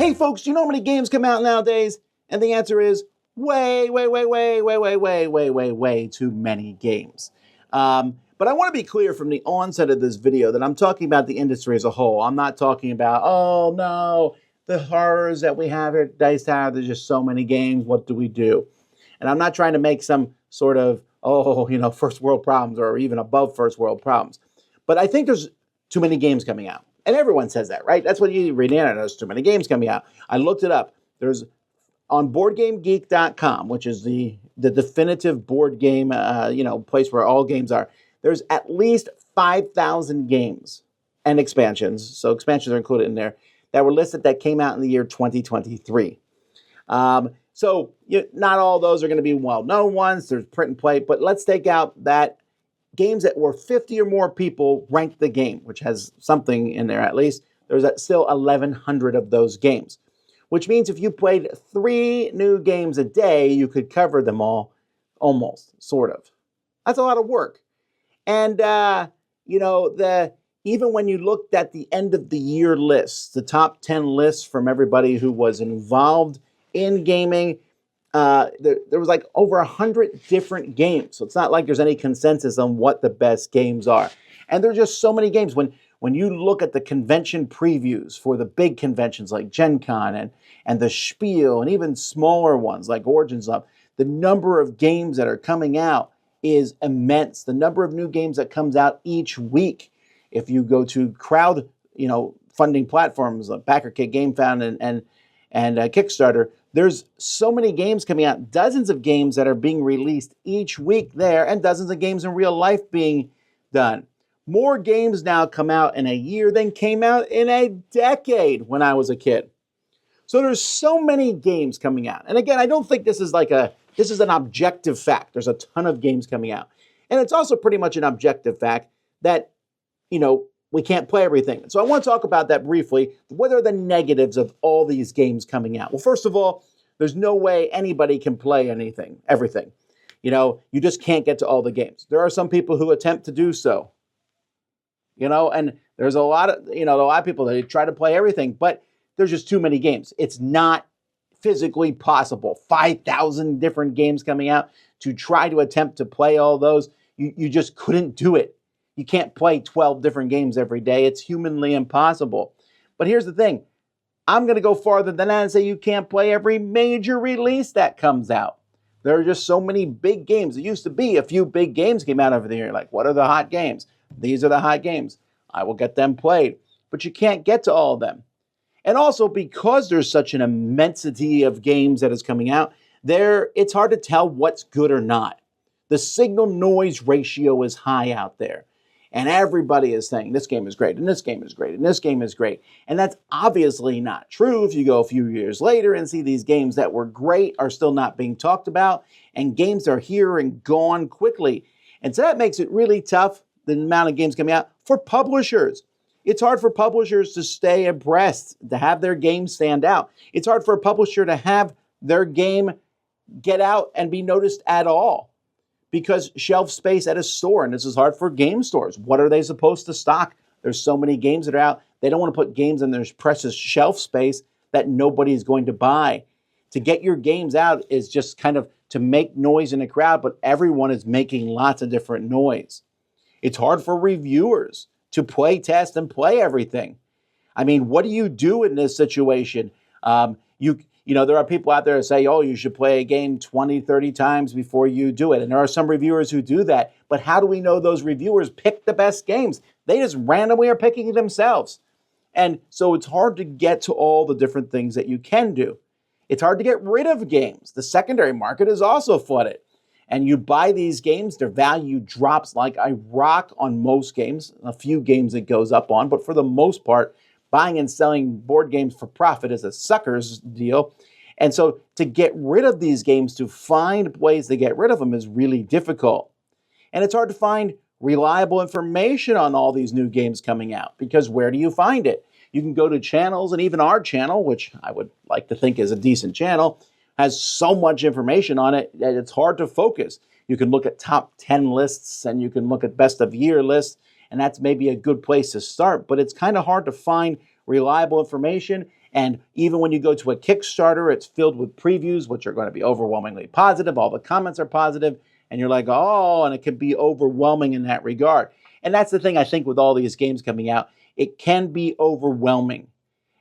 Hey folks, do you know how many games come out nowadays? And the answer is way too many games. But I want to be clear from the onset of this video that I'm talking about the industry as a whole. I'm not talking about, oh no, the horrors that we have here at Dice Tower. There's just so many games. What do we do? And I'm not trying to make some sort of, first world problems or even above first world problems. But I think there's too many games coming out. And everyone says that, right? That's what you read in the internet. There's too many games coming out. I looked it up. There's on BoardGameGeek.com, which is the definitive board game, place where all games are. There's at least 5,000 games and expansions. So expansions are included in there that were listed that came out in the year 2023. So not all those are going to be well-known ones. There's print and play, but let's take out that games that were 50 or more people ranked the game, which has something in there at least. There's still 1,100 of those games, which means if you played 3 new games a day, you could cover them all, almost, sort of. That's a lot of work. And, even when you looked at the end of the year lists, the top 10 lists from everybody who was involved in gaming, there was like over 100 different games. So it's not like there's any consensus on what the best games are. And there are just so many games. When you look at the convention previews for the big conventions like Gen Con and the Spiel and even smaller ones like Origins Up, the number of games that are coming out is immense. The number of new games that comes out each week. If you go to crowd, funding platforms like BackerKit, GameFound, and Kickstarter, there's so many games coming out, dozens of games that are being released each week there, and dozens of games in real life being done. More games now come out in a year than came out in a decade when I was a kid. So there's so many games coming out. And again, I don't think this is an objective fact. There's a ton of games coming out. And it's also pretty much an objective fact that, we can't play everything. So I want to talk about that briefly. What are the negatives of all these games coming out? Well, first of all, there's no way anybody can play everything. You just can't get to all the games. There are some people who attempt to do so. And there's a lot of people that try to play everything, but there's just too many games. It's not physically possible. 5,000 different games coming out to try to attempt to play all those. You just couldn't do it. You can't play 12 different games every day. It's humanly impossible. But here's the thing. I'm going to go farther than that and say you can't play every major release that comes out. There are just so many big games. It used to be a few big games came out over the year. Like, what are the hot games? These are the hot games. I will get them played. But you can't get to all of them. And also, because there's such an immensity of games that is coming out, it's hard to tell what's good or not. The signal-noise ratio is high out there. And everybody is saying this game is great, and this game is great, and this game is great. And that's obviously not true if you go a few years later and see these games that were great are still not being talked about, and games are here and gone quickly. And so that makes it really tough, the amount of games coming out, for publishers. It's hard for publishers to stay abreast, to have their game stand out. It's hard for a publisher to have their game get out and be noticed at all. Because shelf space at a store, and this is hard for game stores. What are they supposed to stock? There's so many games that are out. They don't want to put games in their precious shelf space that nobody's going to buy. To get your games out is just kind of to make noise in a crowd, but everyone is making lots of different noise. It's hard for reviewers to play test and play everything. I mean, what do you do in this situation? There are people out there that say, you should play a game 20, 30 times before you do it. And there are some reviewers who do that. But how do we know those reviewers pick the best games? They just randomly are picking themselves. And so it's hard to get to all the different things that you can do. It's hard to get rid of games. The secondary market is also flooded. And you buy these games, their value drops like a rock on most games. A few games it goes up on, but for the most part, buying and selling board games for profit is a sucker's deal. And so to get rid of these games, to find ways to get rid of them is really difficult. And it's hard to find reliable information on all these new games coming out, because where do you find it? You can go to channels, and even our channel, which I would like to think is a decent channel, has so much information on it that it's hard to focus. You can look at top 10 lists, and you can look at best of year lists, and that's maybe a good place to start, but it's kind of hard to find reliable information And even when you go to a Kickstarter, it's filled with previews, which are going to be overwhelmingly positive. All the comments are positive, and you're like, oh, and it can be overwhelming in that regard. And that's the thing I think with all these games coming out, it can be overwhelming.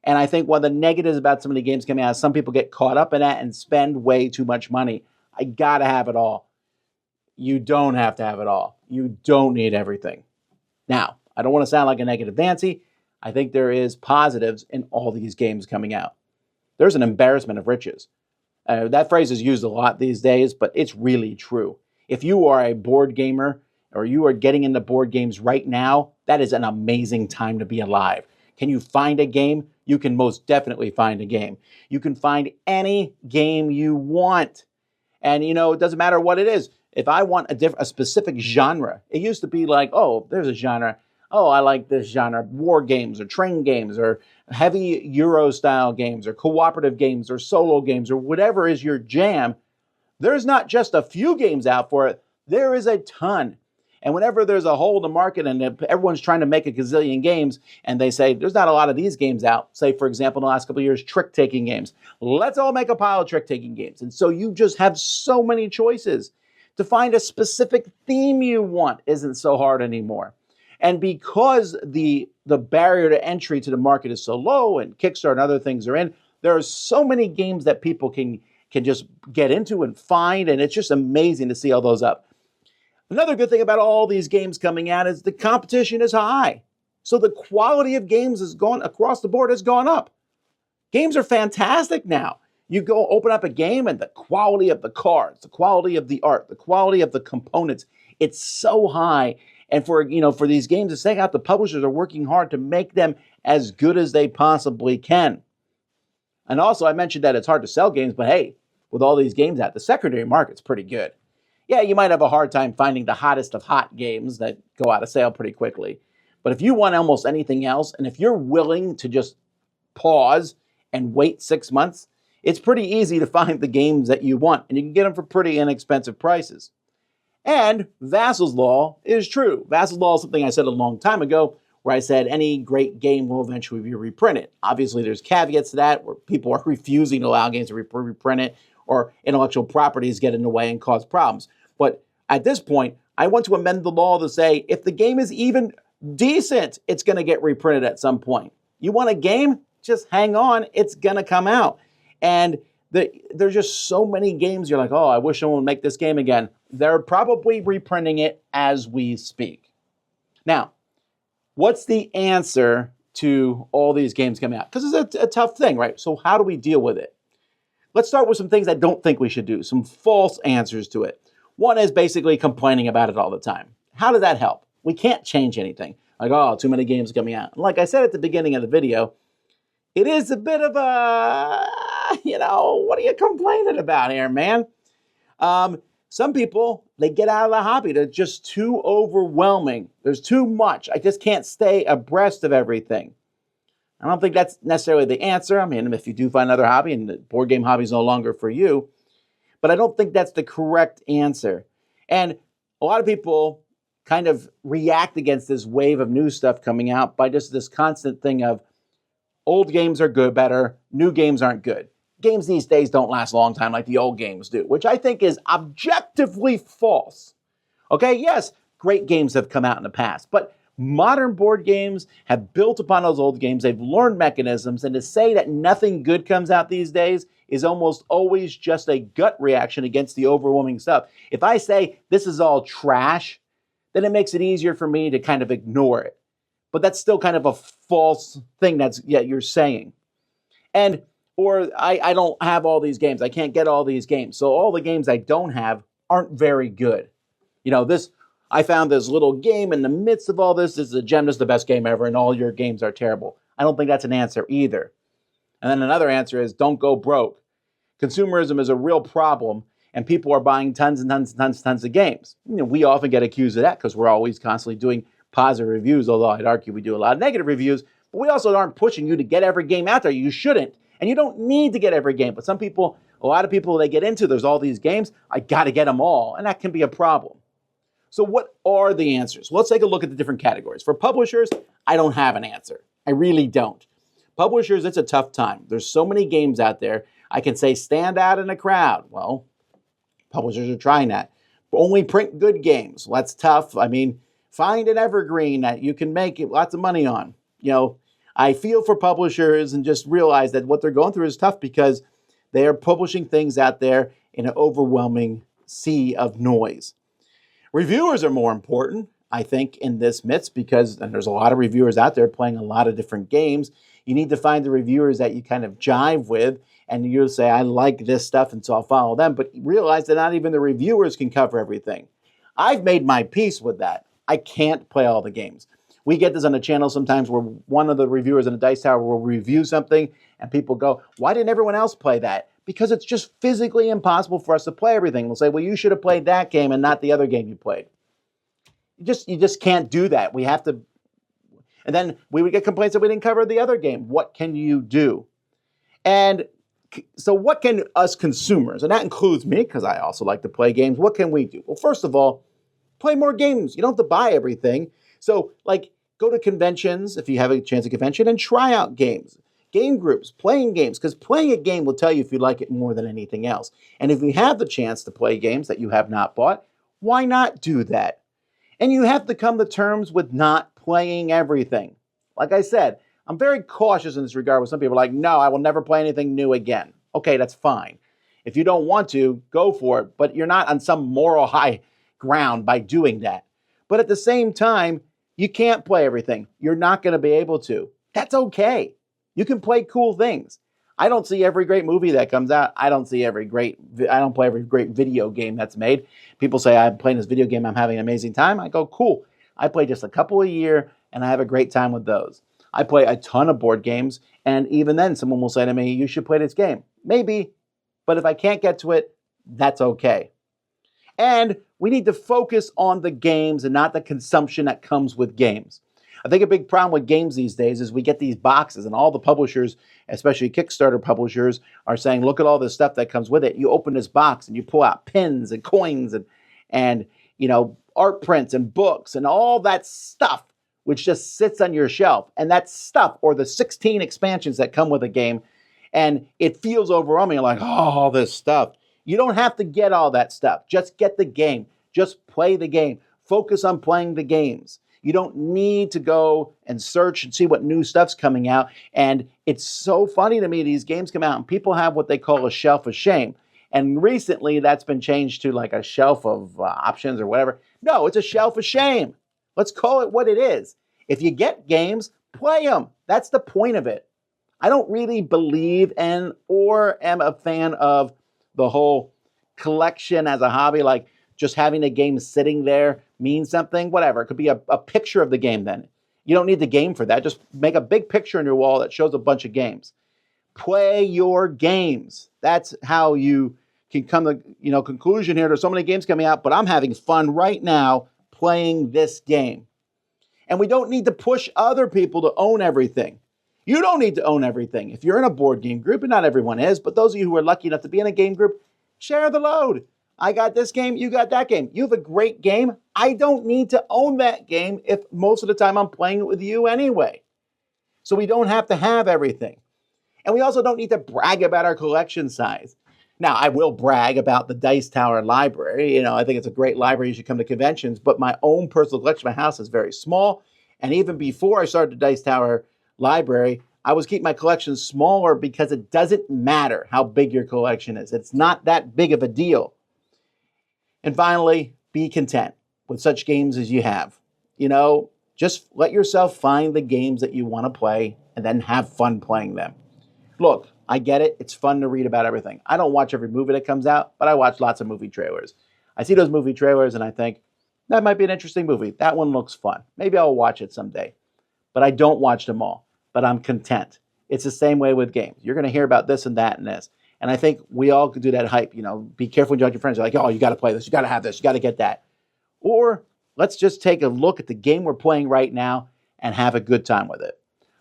And I think one of the negatives about some of the games coming out is some people get caught up in that and spend way too much money. I got to have it all. You don't have to have it all. You don't need everything. Now, I don't want to sound like a negative Nancy. I think there is positives in all these games coming out. There's an embarrassment of riches. That phrase is used a lot these days, but it's really true. If you are a board gamer or you are getting into board games right now, that is an amazing time to be alive. Can you find a game? You can most definitely find a game. You can find any game you want. And, it doesn't matter what it is. If I want a specific genre, it used to be like, oh, there's a genre. Oh, I like this genre, war games or train games or heavy Euro-style games or cooperative games or solo games or whatever is your jam. There's not just a few games out for it. There is a ton. And whenever there's a hole in the market and everyone's trying to make a gazillion games and they say, there's not a lot of these games out, say, for example, in the last couple of years, trick-taking games. Let's all make a pile of trick-taking games. And so you just have so many choices. To find a specific theme you want isn't so hard anymore. And because the barrier to entry to the market is so low and Kickstarter and other things are in, there are so many games that people can just get into and find, and it's just amazing to see all those up. Another good thing about all these games coming out is the competition is high. So the quality of games has gone across the board, has gone up. Games are fantastic now. You go open up a game and the quality of the cards, the quality of the art, the quality of the components, it's so high. And for these games to stay out, the publishers are working hard to make them as good as they possibly can. And also, I mentioned that it's hard to sell games, but hey, with all these games out, the secondary market's pretty good. Yeah, you might have a hard time finding the hottest of hot games that go out of sale pretty quickly. But if you want almost anything else, and if you're willing to just pause and wait 6 months, it's pretty easy to find the games that you want, and you can get them for pretty inexpensive prices. And Vasel's law is true. Vasel's law is something I said a long time ago, where I said any great game will eventually be reprinted. Obviously, there's caveats to that, where people are refusing to allow games to reprint it, or intellectual properties get in the way and cause problems. But at this point, I want to amend the law to say if the game is even decent, it's going to get reprinted at some point. You want a game? Just hang on. It's going to come out. And there's just so many games you're like, oh, I wish someone would make this game again. They're probably reprinting it as we speak. Now, what's the answer to all these games coming out? Because it's a tough thing, right? So how do we deal with it? Let's start with some things I don't think we should do, some false answers to it. One is basically complaining about it all the time. How does that help? We can't change anything. Like, oh, too many games coming out. Like I said at the beginning of the video, it is a bit of a, what are you complaining about here, man? Some people, they get out of the hobby. They're just too overwhelming. There's too much. I just can't stay abreast of everything. I don't think that's necessarily the answer. I mean, if you do find another hobby and the board game hobby is no longer for you, but I don't think that's the correct answer. And a lot of people kind of react against this wave of new stuff coming out by just this constant thing of old games are better, new games aren't good. Games these days don't last a long time like the old games do, which I think is objectively false. Okay, yes, great games have come out in the past, but modern board games have built upon those old games. They've learned mechanisms, and to say that nothing good comes out these days is almost always just a gut reaction against the overwhelming stuff. If I say this is all trash, then it makes it easier for me to kind of ignore it. But that's still kind of a false thing you're saying. Or I don't have all these games. I can't get all these games. So all the games I don't have aren't very good. I found this little game in the midst of all this. This is a gem. This is the best game ever, and all your games are terrible. I don't think that's an answer either. And then another answer is don't go broke. Consumerism is a real problem, and people are buying tons and tons and tons and tons of games. We often get accused of that because we're always constantly doing positive reviews, although I'd argue we do a lot of negative reviews. But we also aren't pushing you to get every game out there. You shouldn't. And you don't need to get every game. But a lot of people, they get into, there's all these games, I got to get them all. And that can be a problem. So what are the answers? Let's take a look at the different categories. For publishers, I don't have an answer. I really don't. Publishers, it's a tough time. There's so many games out there. I can say stand out in a crowd. Well, publishers are trying that. Only print good games. Well, that's tough. I mean, find an evergreen that you can make lots of money on. I feel for publishers and just realize that what they're going through is tough because they are publishing things out there in an overwhelming sea of noise. Reviewers are more important, I think, in this midst because there's a lot of reviewers out there playing a lot of different games. You need to find the reviewers that you kind of jive with, and you'll say, I like this stuff, and so I'll follow them. But realize that not even the reviewers can cover everything. I've made my peace with that. I can't play all the games. We get this on the channel sometimes where one of the reviewers in the Dice Tower will review something, and people go, why didn't everyone else play that? Because it's just physically impossible for us to play everything. We'll say, well, you should have played that game and not the other game you played. You just can't do that. We have to. And then we would get complaints that we didn't cover the other game. What can you do? And so what can us consumers, and that includes me because I also like to play games, what can we do? Well, first of all, play more games. You don't have to buy everything. So go to conventions if you have a chance at convention and try out games. Game groups, playing games, because playing a game will tell you if you like it more than anything else. And if you have the chance to play games that you have not bought, why not do that? And you have to come to terms with not playing everything. Like I said, I'm very cautious in this regard with some people like, no, I will never play anything new again. Okay, that's fine. If you don't want to, go for it, but you're not on some moral high ground by doing that. But at the same time, you can't play everything. You're not going to be able to. That's okay. You can play cool things. I don't see every great movie that comes out. I don't play every great video game that's made. People say, I'm playing this video game, I'm having an amazing time. I go, cool. I play just a couple a year, and I have a great time with those. I play a ton of board games, and even then, someone will say to me, you should play this game. Maybe, but if I can't get to it, that's okay. And we need to focus on the games and not the consumption that comes with games. I think a big problem with games these days is we get these boxes and all the publishers, especially Kickstarter publishers, are saying, look at all this stuff that comes with it. You open this box and you pull out pins and coins and art prints and books and all that stuff, which just sits on your shelf. And that stuff, or the 16 expansions that come with a game, and it feels overwhelming. You're like, oh, all this stuff. You don't have to get all that stuff. Just get the game. Just play the game. Focus on playing the games. You don't need to go and search and see what new stuff's coming out. And it's so funny to me, these games come out and people have what they call a shelf of shame. And recently that's been changed to like a shelf of options or whatever. No, it's a shelf of shame. Let's call it what it is. If you get games, play them. That's the point of it. I don't really believe in or am a fan of the whole collection as a hobby, like just having a game sitting there means something, whatever. It could be a picture of the game then. You don't need the game for that. Just make a big picture on your wall that shows a bunch of games. Play your games. That's how you can come to conclusion here. There's so many games coming out, but I'm having fun right now playing this game. And we don't need to push other people to own everything. You don't need to own everything. If you're in a board game group, and not everyone is, but those of you who are lucky enough to be in a game group, share the load. I got this game, you got that game. You have a great game. I don't need to own that game if most of the time I'm playing it with you anyway. So we don't have to have everything. And we also don't need to brag about our collection size. Now, I will brag about the Dice Tower library. I think it's a great library. You should come to conventions. But my own personal collection, my house is very small. And even before I started the Dice Tower library, I was keeping my collection smaller because it doesn't matter how big your collection is. It's not that big of a deal. And finally, be content with such games as you have. Just let yourself find the games that you want to play and then have fun playing them. Look, I get it. It's fun to read about everything. I don't watch every movie that comes out, but I watch lots of movie trailers. I see those movie trailers and I think, that might be an interesting movie. That one looks fun. Maybe I'll watch it someday. But I don't watch them all. But I'm content. It's the same way with games. You're going to hear about this and that and this. And I think we all could do that hype. Be careful when you talk to your friends. You're like, oh, you got to play this. You got to have this. You got to get that. Or let's just take a look at the game we're playing right now and have a good time with it.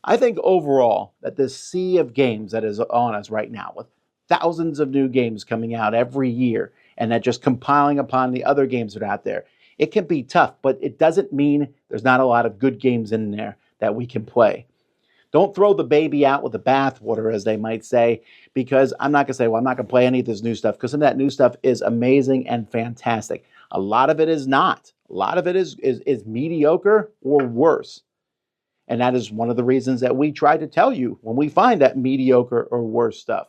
I think overall that this sea of games that is on us right now, with thousands of new games coming out every year, and that just compiling upon the other games that are out there, it can be tough, but it doesn't mean there's not a lot of good games in there that we can play. Don't throw the baby out with the bathwater, as they might say, because I'm not going to say, well, I'm not going to play any of this new stuff, because some of that new stuff is amazing and fantastic. A lot of it is not. A lot of it is mediocre or worse. And that is one of the reasons that we try to tell you when we find that mediocre or worse stuff.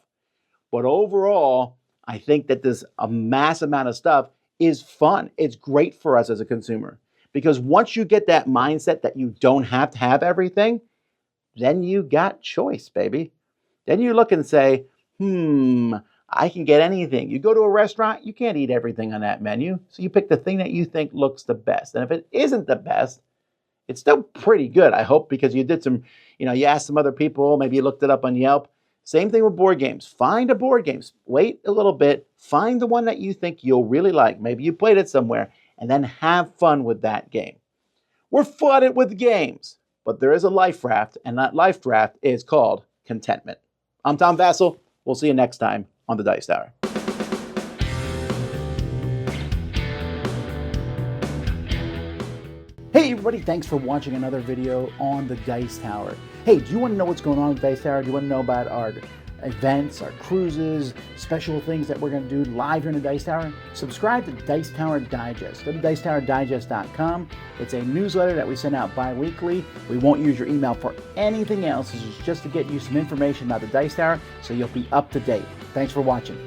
But overall, I think that this a mass amount of stuff is fun. It's great for us as a consumer, because once you get that mindset that you don't have to have everything, then you got choice, baby. Then you look and say, I can get anything. You go to a restaurant, you can't eat everything on that menu. So you pick the thing that you think looks the best. And if it isn't the best, it's still pretty good, I hope, because you did some, you asked some other people, maybe you looked it up on Yelp. Same thing with board games. Find a board game. Wait a little bit. Find the one that you think you'll really like. Maybe you played it somewhere, and then have fun with that game. We're flooded with games, but there is a life raft, and that life raft is called contentment. I'm Tom Vasel. We'll see you next time on the Dice Tower. Hey everybody, thanks for watching another video on the Dice Tower. Hey, do you want to know what's going on with Dice Tower? Do you want to know about our events, our cruises, special things that we're going to do live here in the Dice Tower? Subscribe to Dice Tower Digest. Go to dicetowerdigest.com. It's a newsletter that we send out bi-weekly. We won't use your email for anything else. This is just to get you some information about the Dice Tower so you'll be up to date. Thanks for watching.